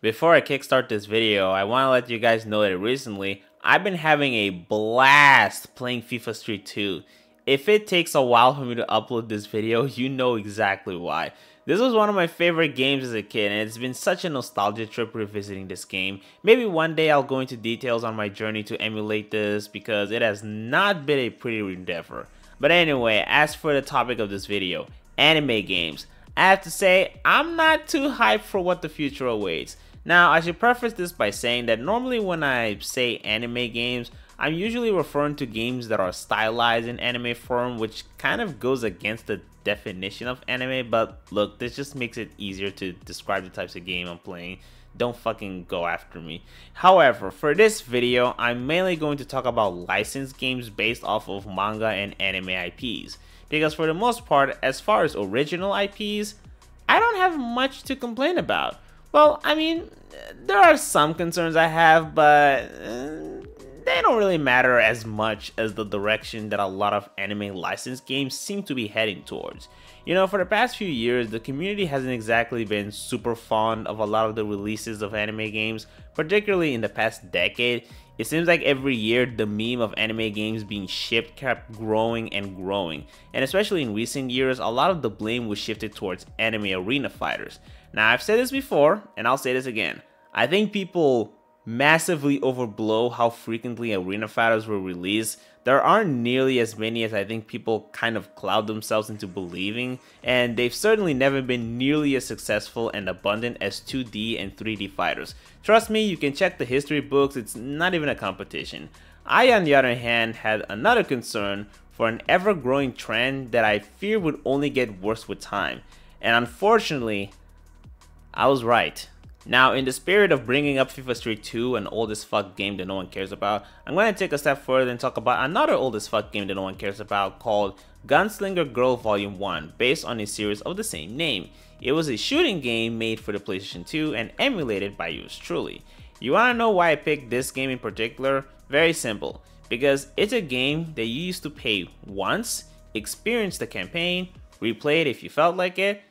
Before I kickstart this video, I want to let you guys know that recently, I've been having a blast playing FIFA Street 2. If it takes a while for me to upload this video, you know exactly why. This was one of my favorite games as a kid, and it's been such a nostalgia trip revisiting this game. Maybe one day I'll go into details on my journey to emulate this, because it has not been a pretty endeavor. But anyway, as for the topic of this video, anime games. I have to say, I'm not too hyped for what the future awaits. Now, I should preface this by saying that normally when I say anime games, I'm usually referring to games that are stylized in anime form, which kind of goes against the definition of anime, but look, this just makes it easier to describe the types of game I'm playing. Don't fucking go after me. However, for this video, I'm mainly going to talk about licensed games based off of manga and anime IPs. Because for the most part, as far as original IPs, I don't have much to complain about. Well, I mean, there are some concerns I have, but they don't really matter as much as the direction that a lot of anime licensed games seem to be heading towards. You know, for the past few years, the community hasn't exactly been super fond of a lot of the releases of anime games, particularly in the past decade. It seems like every year the meme of anime games being shipped kept growing and growing, and especially in recent years, a lot of the blame was shifted towards anime arena fighters. Now, I've said this before, and I'll say this again. I think people massively overblow how frequently arena fighters were released. There aren't nearly as many as I think people kind of cloud themselves into believing, and they've certainly never been nearly as successful and abundant as 2D and 3D fighters. Trust me, you can check the history books, it's not even a competition. I, on the other hand, had another concern for an ever-growing trend that I fear would only get worse with time, and unfortunately, I was right. Now, in the spirit of bringing up FIFA Street 2, an old as fuck game that no one cares about, I'm going to take a step further and talk about another old as fuck game that no one cares about called Gunslinger Girl Volume 1, based on a series of the same name. It was a shooting game made for the PlayStation 2 and emulated by yours truly. You want to know why I picked this game in particular? Very simple. Because it's a game that you used to pay once, experience the campaign, replay it if you felt like it,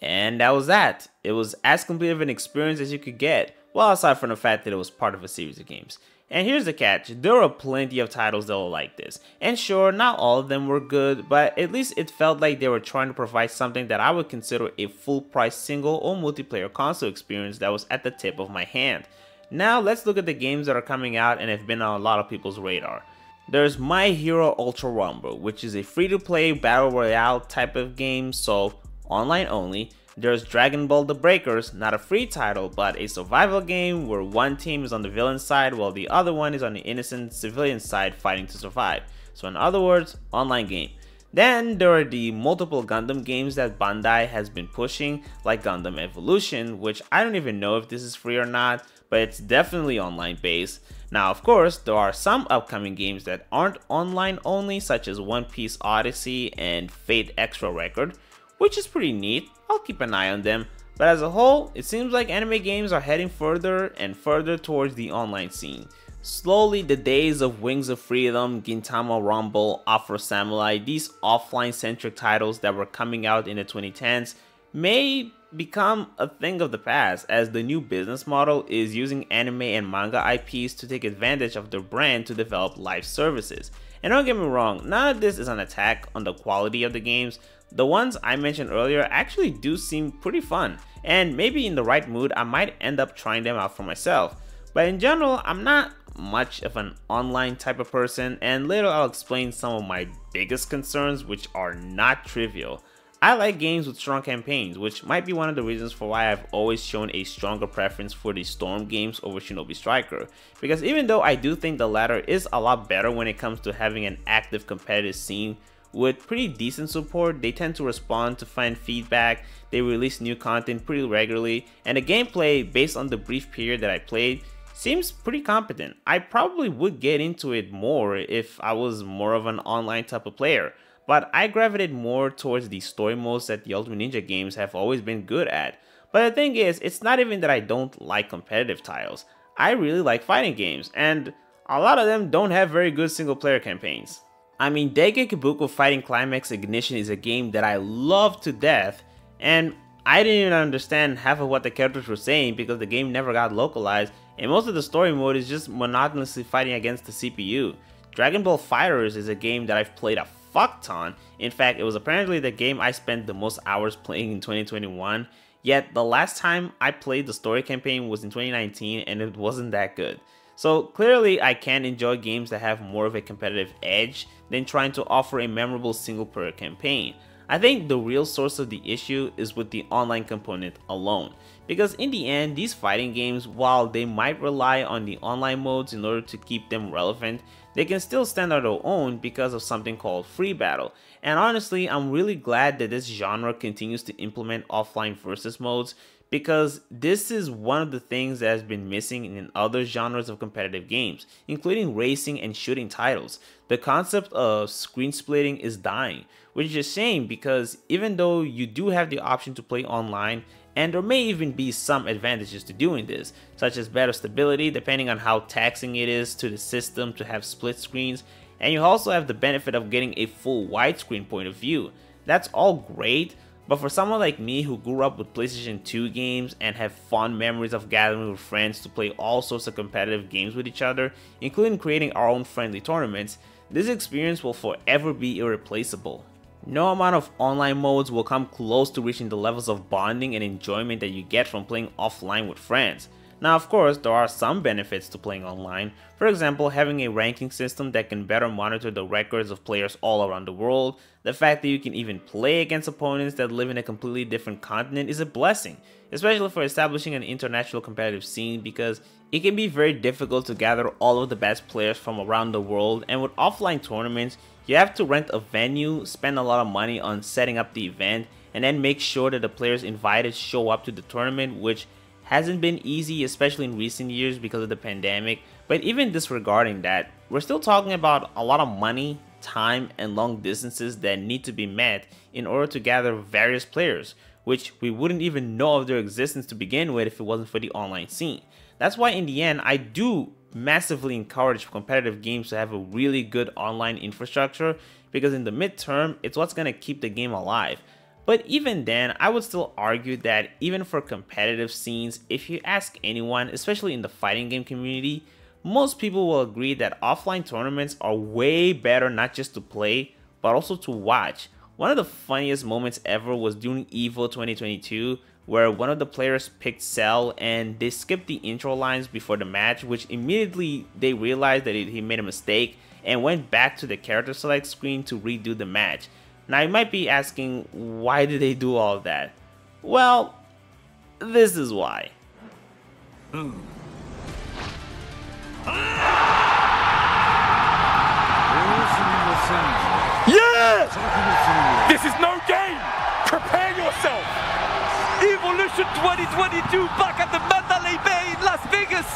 and that was that. It was as complete of an experience as you could get, well, aside from the fact that it was part of a series of games. And here's the catch, there are plenty of titles that were like this. And sure, not all of them were good, but at least it felt like they were trying to provide something that I would consider a full price single or multiplayer console experience that was at the tip of my hand. Now let's look at the games that are coming out and have been on a lot of people's radar. There's My Hero Ultra Rumble, which is a free-to-play battle royale type of game, so online only. There's Dragon Ball The Breakers, not a free title, but a survival game where one team is on the villain side while the other one is on the innocent civilian side fighting to survive. So in other words, online game. Then there are the multiple Gundam games that Bandai has been pushing, like Gundam Evolution, which I don't even know if this is free or not, but it's definitely online based. Now, of course, there are some upcoming games that aren't online only, such as One Piece Odyssey and Fate Extra Record, which is pretty neat. I'll keep an eye on them, but as a whole, it seems like anime games are heading further and further towards the online scene. Slowly, the days of Wings of Freedom, Gintama Rumble, Afro Samurai, these offline-centric titles that were coming out in the 2010s may become a thing of the past, as the new business model is using anime and manga IPs to take advantage of their brand to develop live services. And don't get me wrong, none of this is an attack on the quality of the games. The ones I mentioned earlier actually do seem pretty fun, and maybe in the right mood I might end up trying them out for myself. But in general, I'm not much of an online type of person, and later I'll explain some of my biggest concerns, which are not trivial. I like games with strong campaigns, which might be one of the reasons for why I've always shown a stronger preference for the Storm games over Shinobi Striker. Because even though I do think the latter is a lot better when it comes to having an active competitive scene, with pretty decent support, they tend to respond to fan feedback, they release new content pretty regularly, and the gameplay, based on the brief period that I played, seems pretty competent. I probably would get into it more if I was more of an online type of player, but I gravitate more towards the story modes that the Ultimate Ninja games have always been good at. But the thing is, it's not even that I don't like competitive titles. I really like fighting games, and a lot of them don't have very good single player campaigns. I mean, Denge Kibuko Fighting Climax Ignition is a game that I love to death, and I didn't even understand half of what the characters were saying because the game never got localized, and most of the story mode is just monotonously fighting against the CPU. Dragon Ball FighterZ is a game that I've played a fuck ton. In fact, it was apparently the game I spent the most hours playing in 2021, yet the last time I played the story campaign was in 2019 and it wasn't that good. So clearly I can enjoy games that have more of a competitive edge than trying to offer a memorable single player campaign. I think the real source of the issue is with the online component alone, because in the end these fighting games, while they might rely on the online modes in order to keep them relevant, they can still stand on their own because of something called free battle. And honestly, I'm really glad that this genre continues to implement offline versus modes, because this is one of the things that has been missing in other genres of competitive games, including racing and shooting titles. The concept of screen splitting is dying, which is a shame because even though you do have the option to play online, and there may even be some advantages to doing this, such as better stability depending on how taxing it is to the system to have split screens, and you also have the benefit of getting a full widescreen point of view. That's all great, but for someone like me who grew up with PlayStation 2 games and have fond memories of gathering with friends to play all sorts of competitive games with each other, including creating our own friendly tournaments, this experience will forever be irreplaceable. No amount of online modes will come close to reaching the levels of bonding and enjoyment that you get from playing offline with friends. Now of course, there are some benefits to playing online. For example, having a ranking system that can better monitor the records of players all around the world. The fact that you can even play against opponents that live in a completely different continent is a blessing, especially for establishing an international competitive scene, because it can be very difficult to gather all of the best players from around the world, and with offline tournaments, you have to rent a venue, spend a lot of money on setting up the event, and then make sure that the players invited show up to the tournament, which hasn't been easy, especially in recent years because of the pandemic. But even disregarding that, we're still talking about a lot of money, time, and long distances that need to be met in order to gather various players, which we wouldn't even know of their existence to begin with if it wasn't for the online scene. That's why in the end, I do massively encourage competitive games to have a really good online infrastructure, because in the midterm, it's what's going to keep the game alive. But even then, I would still argue that even for competitive scenes, if you ask anyone, especially in the fighting game community, most people will agree that offline tournaments are way better not just to play, but also to watch. One of the funniest moments ever was during EVO 2022, where one of the players picked Cell and they skipped the intro lines before the match, which immediately they realized that he made a mistake and went back to the character select screen to redo the match. Now you might be asking, why did they do all of that? Well, this is why. Yeah! This is no game! Prepare yourself! Evolution 2022 back at the Mandalay Bay in Las Vegas!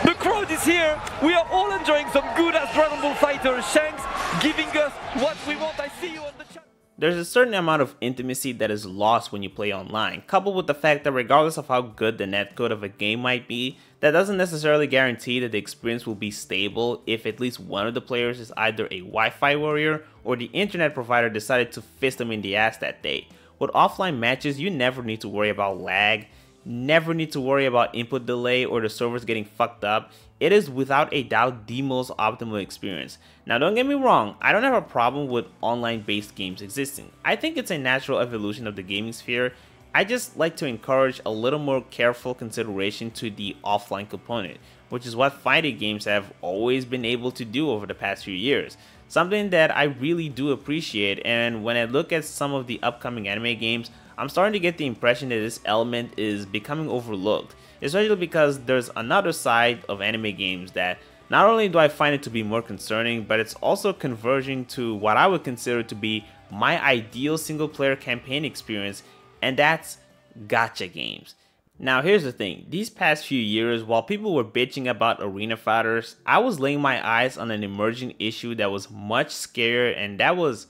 The crowd is here! We are all enjoying some good-ass Dragon Ball FighterZ, Shanks giving us what we want. I see you on the chat. There's a certain amount of intimacy that is lost when you play online, coupled with the fact that regardless of how good the netcode of a game might be, that doesn't necessarily guarantee that the experience will be stable if at least one of the players is either a Wi-Fi warrior or the internet provider decided to fist them in the ass that day. With offline matches, you never need to worry about lag, never need to worry about input delay or the servers getting fucked up. It is without a doubt the most optimal experience. Now don't get me wrong, I don't have a problem with online based games existing. I think it's a natural evolution of the gaming sphere. I just like to encourage a little more careful consideration to the offline component, which is what fighting games have always been able to do over the past few years. Something that I really do appreciate, and when I look at some of the upcoming anime games, I'm starting to get the impression that this element is becoming overlooked, especially because there's another side of anime games that not only do I find it to be more concerning, but it's also converging to what I would consider to be my ideal single player campaign experience, and that's gacha games. Now here's the thing, these past few years, while people were bitching about arena fighters, I was laying my eyes on an emerging issue that was much scarier, and that was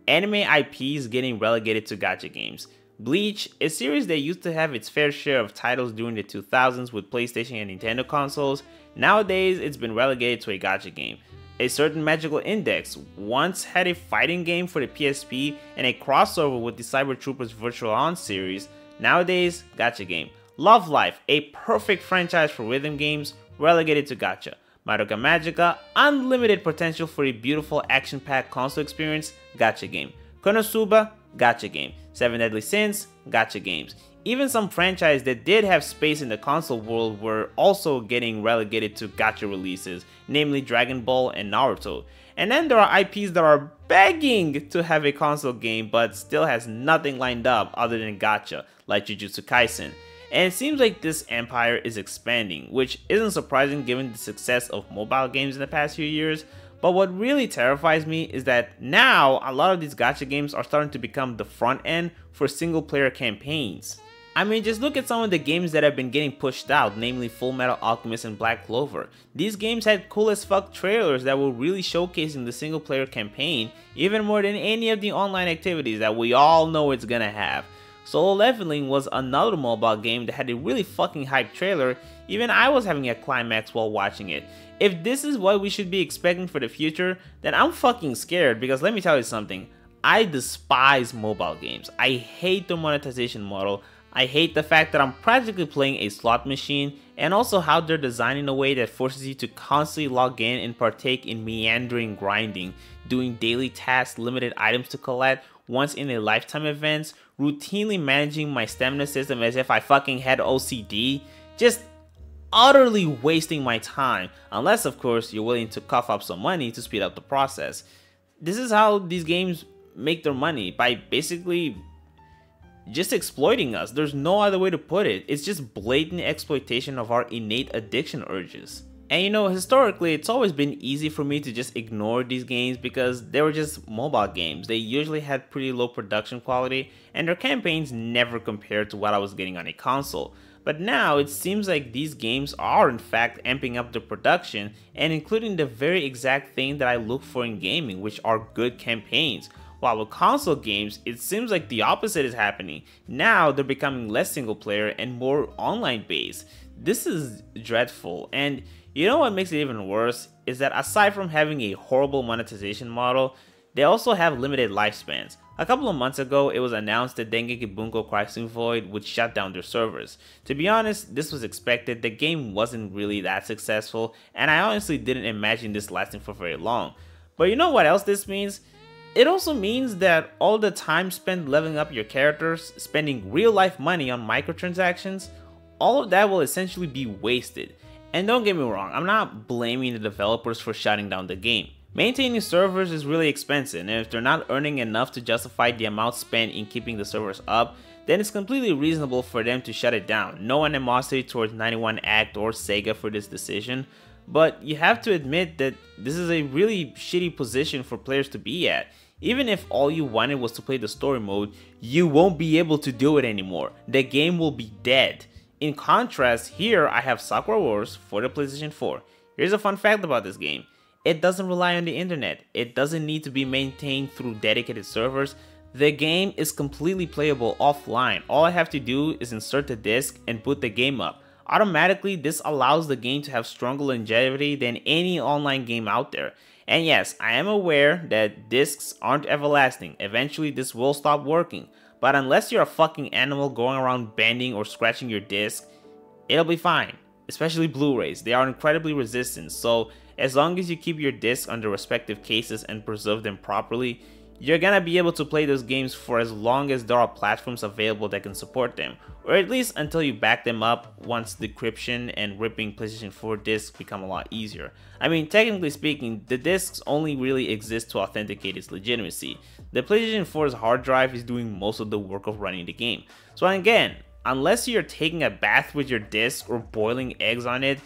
anime IPs getting relegated to gacha games. Bleach, a series that used to have its fair share of titles during the 2000s with PlayStation and Nintendo consoles, nowadays it's been relegated to a gacha game. A Certain Magical Index once had a fighting game for the PSP and a crossover with the Cyber Troopers Virtual On series. Nowadays, gacha game. Love Life, a perfect franchise for rhythm games, relegated to gacha. Madoka Magica, unlimited potential for a beautiful action-packed console experience, gacha game. Konosuba, gacha game. Seven Deadly Sins, gacha games. Even some franchises that did have space in the console world were also getting relegated to gacha releases, namely Dragon Ball and Naruto. And then there are IPs that are begging to have a console game but still has nothing lined up other than gacha, like Jujutsu Kaisen. And it seems like this empire is expanding, which isn't surprising given the success of mobile games in the past few years. But what really terrifies me is that now a lot of these gacha games are starting to become the front end for single player campaigns. I mean, just look at some of the games that have been getting pushed out, namely Full Metal Alchemist and Black Clover. These games had cool as fuck trailers that were really showcasing the single player campaign, even more than any of the online activities that we all know it's gonna have. Solo Leveling was another mobile game that had a really fucking hyped trailer. Even I was having a climax while watching it. If this is what we should be expecting for the future, then I'm fucking scared, because let me tell you something. I despise mobile games. I hate the monetization model. I hate the fact that I'm practically playing a slot machine, and also how they're designed in a way that forces you to constantly log in and partake in meandering grinding, doing daily tasks, limited items to collect, once in a lifetime events, routinely managing my stamina system as if I fucking had OCD, just utterly wasting my time, unless of course you're willing to cough up some money to speed up the process. This is how these games make their money, by basically just exploiting us. There's no other way to put it. It's just blatant exploitation of our innate addiction urges. And you know, historically, it's always been easy for me to just ignore these games because they were just mobile games. They usually had pretty low production quality, and their campaigns never compared to what I was getting on a console. But now, it seems like these games are in fact amping up the production and including the very exact thing that I look for in gaming, which are good campaigns. While with console games, it seems like the opposite is happening. Now, they're becoming less single player and more online based. This is dreadful, and you know what makes it even worse is that aside from having a horrible monetization model, they also have limited lifespans. A couple of months ago, it was announced that Dengeki Bunko Crisis Void would shut down their servers. To be honest, this was expected. The game wasn't really that successful, and I honestly didn't imagine this lasting for very long. But you know what else this means? It also means that all the time spent leveling up your characters, spending real life money on microtransactions, all of that will essentially be wasted. And don't get me wrong, I'm not blaming the developers for shutting down the game. Maintaining servers is really expensive, and if they're not earning enough to justify the amount spent in keeping the servers up, then it's completely reasonable for them to shut it down. No animosity towards 91 Act or Sega for this decision, but you have to admit that this is a really shitty position for players to be at. Even if all you wanted was to play the story mode, you won't be able to do it anymore. The game will be dead. In contrast, here I have Sakura Wars for the PlayStation 4. Here's a fun fact about this game. It doesn't rely on the internet. It doesn't need to be maintained through dedicated servers. The game is completely playable offline. All I have to do is insert the disc and boot the game up. Automatically, this allows the game to have stronger longevity than any online game out there. And yes, I am aware that discs aren't everlasting. Eventually, this will stop working. But unless you're a fucking animal going around bending or scratching your disc, it'll be fine. Especially Blu-rays, they are incredibly resistant, so as long as you keep your discs on their respective cases and preserve them properly, you're gonna be able to play those games for as long as there are platforms available that can support them, or at least until you back them up once decryption and ripping PlayStation 4 discs become a lot easier. I mean, technically speaking, the discs only really exist to authenticate its legitimacy. The PlayStation 4's hard drive is doing most of the work of running the game. So again, unless you're taking a bath with your disc or boiling eggs on it,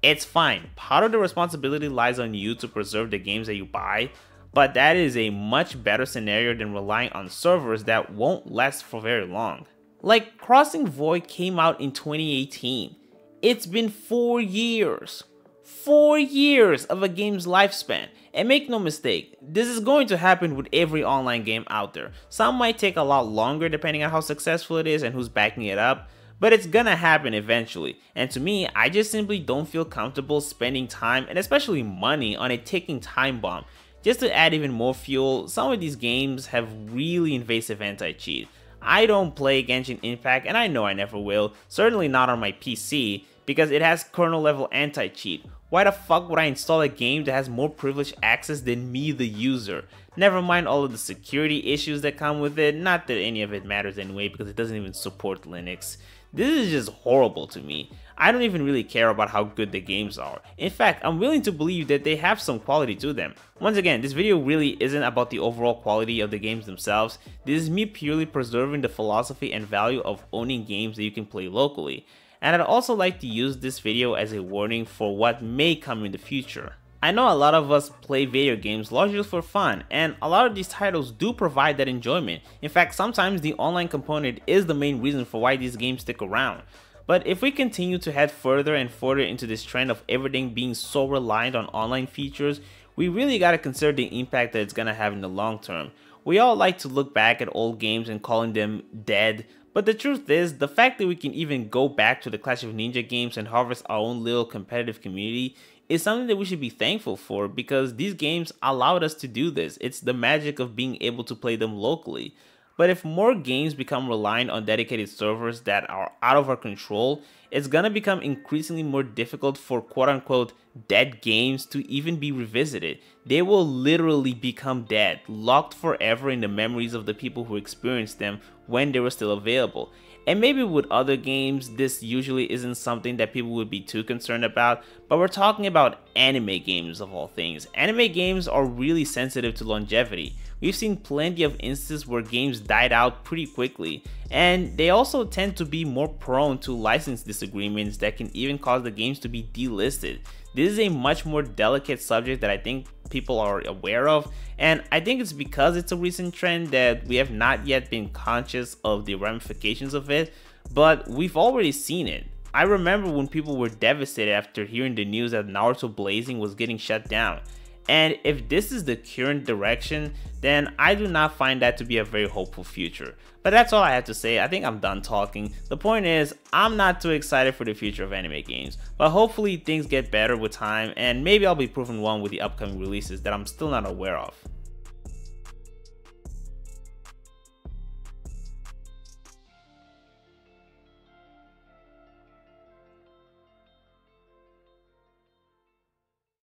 it's fine. Part of the responsibility lies on you to preserve the games that you buy, but that is a much better scenario than relying on servers that won't last for very long. Like, Crossing Void came out in 2018. It's been 4 years. 4 years of a game's lifespan. And make no mistake, this is going to happen with every online game out there. Some might take a lot longer depending on how successful it is and who's backing it up, but it's gonna happen eventually. And to me, I just simply don't feel comfortable spending time and especially money on a ticking time bomb. Just to add even more fuel, some of these games have really invasive anti-cheat. I don't play Genshin Impact, and I know I never will, certainly not on my PC, because it has kernel level anti-cheat. Why the fuck would I install a game that has more privileged access than me, the user? Never mind all of the security issues that come with it, not that any of it matters anyway because it doesn't even support Linux. This is just horrible to me. I don't even really care about how good the games are. In fact, I'm willing to believe that they have some quality to them. Once again, this video really isn't about the overall quality of the games themselves. This is me purely preserving the philosophy and value of owning games that you can play locally. And I'd also like to use this video as a warning for what may come in the future. I know a lot of us play video games largely for fun, and a lot of these titles do provide that enjoyment. In fact, sometimes the online component is the main reason for why these games stick around. But if we continue to head further and further into this trend of everything being so reliant on online features, we really gotta consider the impact that it's gonna have in the long term. We all like to look back at old games and calling them dead, but the truth is, the fact that we can even go back to the Clash of Ninja games and harvest our own little competitive community is something that we should be thankful for, because these games allowed us to do this. It's the magic of being able to play them locally. But if more games become reliant on dedicated servers that are out of our control, it's gonna become increasingly more difficult for quote-unquote dead games to even be revisited. They will literally become dead, locked forever in the memories of the people who experienced them when they were still available. And maybe with other games, this usually isn't something that people would be too concerned about, but we're talking about anime games of all things. Anime games are really sensitive to longevity. We've seen plenty of instances where games died out pretty quickly, and they also tend to be more prone to license disagreements that can even cause the games to be delisted. This is a much more delicate subject that I think people are aware of, and I think it's because it's a recent trend that we have not yet been conscious of the ramifications of it, but we've already seen it. I remember when people were devastated after hearing the news that Naruto Blazing was getting shut down. And if this is the current direction, then I do not find that to be a very hopeful future. But that's all I have to say. I think I'm done talking. The point is, I'm not too excited for the future of anime games, but hopefully things get better with time, and maybe I'll be proven wrong with the upcoming releases that I'm still not aware of.